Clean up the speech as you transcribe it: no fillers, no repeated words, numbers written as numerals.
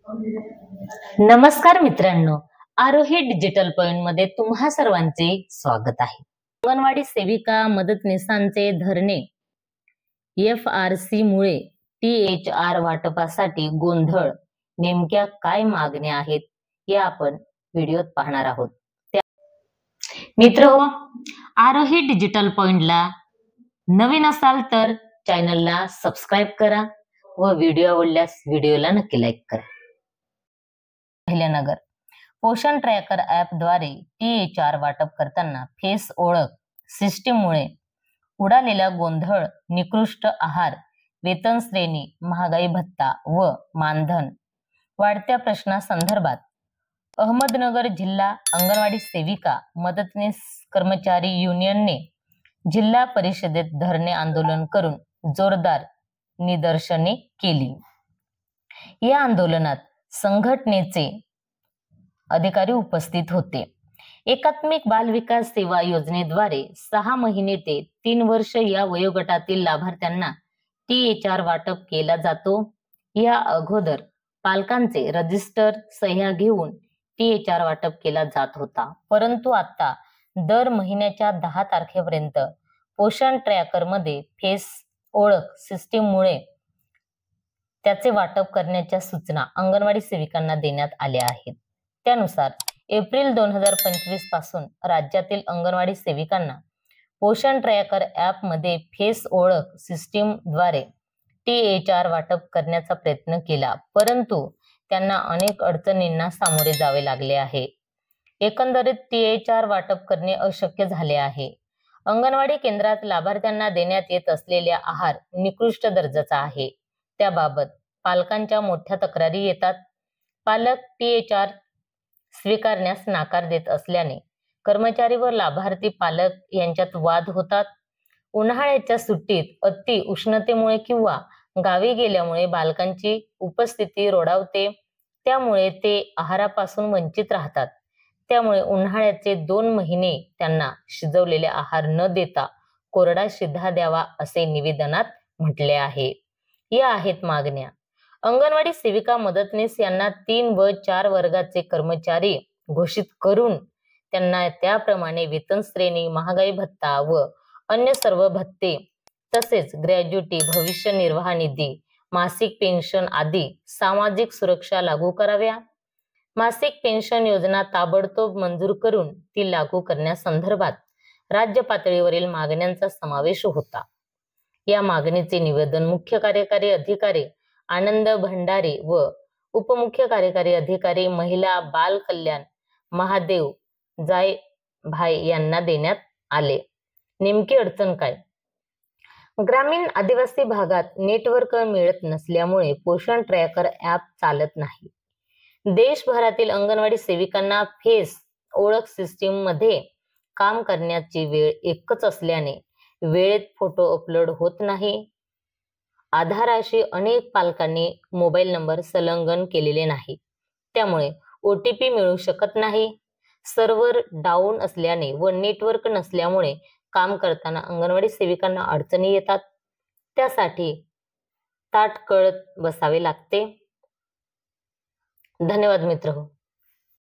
नमस्कार मित्रांनो, आरोही digital point मध्ये तुम्हा सर्वांचे स्वागत आहे। अंगणवाडी सेविका मदतनीसांचे धरणे FRC मुळे THR वाटपासाठी गोंधळ, नेमक्या काय मागण्या आहेत हे आपण व्हिडिओत पाहणार आहोत। मित्रहो, आरोही डिजिटल पॉइंटला नवीन असाल तर चॅनलला सबस्क्राइब करा व व्हिडिओ आवडल्यास व्हिडिओला नक्की लाईक करा। अहिल्यानगर पोषण ट्रॅकर ऍप द्वारे THR वाटप करताना फेस ओळख सिस्टीममुळे उडालेला गोंधळ, निकृष्ट आहार, वेतन श्रेणी, महागाई भत्ता व मानधन वाढत्या प्रश्नासंदर्भात अहमदनगर जिल्हा अंगणवाडी सेविका मदतनीस कर्मचारी युनियनने जिल्हा परिषदेत धरणे आंदोलन करून जोरदार निदर्शने केली। या आंदोलनात संघटनेचे अधिकारी उपस्थित होते। एकात्मिक बाल विकास सेवा योजनेद्वारे 6 महिने ते 3 वर्ष या वयोगटातील लाभार्थ्यांना THR वाटप केला जातो। या अगोदर पालकांचे रजिस्टर सह्या घेऊन THR वाटप केला जात होता, परंतु आता दर महिन्याच्या 10 तारखेपर्यंत पोषण ट्रॅकर मध्ये फेस ओळख सिस्टीममुळे त्याचे वाटप करण्याच्या सूचना अंगणवाडी सेविकांना देण्यात आल्या आहेत। त्यानुसार एप्रिल 2025 पासून राज्यातील अंगणवाडी सेविकांना पोषण ट्रॅकर ऍप मध्ये फेस ओळख सिस्टीम द्वारे THR वाटप करण्याचा प्रयत्न केला, परंतु त्यांना अनेक अडचणींना सामोरे जावे लागले आहे। एकंदरीत THR वाटप करणे अशक्य झाले आहे। अंगणवाडी केंद्रात लाभार्थ्यांना देण्यात येत असलेला आहार निकृष्ट दर्जाचा आहे। त्याबाबत पालकांच्या मोठ्या तक्रारी येतात। पालक THR स्वीकारण्यास नकार देत असल्याने कर्मचारी व लाभार्थी पालक यांच्यात वाद होतात। उन्हाळ्याच्या सुट्टीत अति उष्णतेमुळे किंवा गावी गेल्यामुळे बालकांची उपस्थिती रोडावते, त्यामुळे ते आहारापासून वंचित राहतात। त्यामुळे उन्हाळ्याचे 2 महिने त्यांना शिजवलेले आहार न देता कोरडा शिधा द्यावा असे निवेदनात म्हटले आहे। या आहेत मागण्या। अंगणवाडी सेविका मदतनीस यांना 3 व 4 वर्गाचे कर्मचारी घोषित करून त्यांना त्याप्रमाणे वेतन श्रेणी, महागाई भत्ता व अन्य सर्व भत्ते तसेच ग्रॅज्युटी, भविष्य निर्वाह निधी, मासिक पेन्शन आदी सामाजिक सुरक्षा लागू कराव्या। मासिक पेन्शन योजना ताबडतोब मंजूर करून ती लागू करण्यासंदर्भात राज्य पातळीवरील मागण्यांचा समावेश होता। या मागणीचे निवेदन मुख्य कार्यकारी अधिकारी आनंद भंडारी व उपमुख्य कार्यकारी अधिकारी महिला बाल कल्याण महादेव जायभाई यांना देण्यात आले। नेमकी अडचण काय? ग्रामीण आदिवासी भागात नेटवर्क मिळत नसल्यामुळे पोषण ट्रॅकर ऍप चालत नाही। देशभरातील अंगणवाडी सेविकांना फेस ओळख सिस्टीम मध्ये काम करण्याची वेळ एकच असल्याने वेळेत फोटो अपलोड होत नाही। आधाराशी अनेक पालकांनी मोबाईल नंबर संलग्न केलेले नाही, त्यामुळे OTP मिळू शकत नाही। सर्व्हर डाऊन असल्याने व नेटवर्क नसल्यामुळे काम करताना अंगणवाडी सेविकांना अडचणी येतात। त्यासाठी ताटकळत बसावे लागते। धन्यवाद मित्रहो।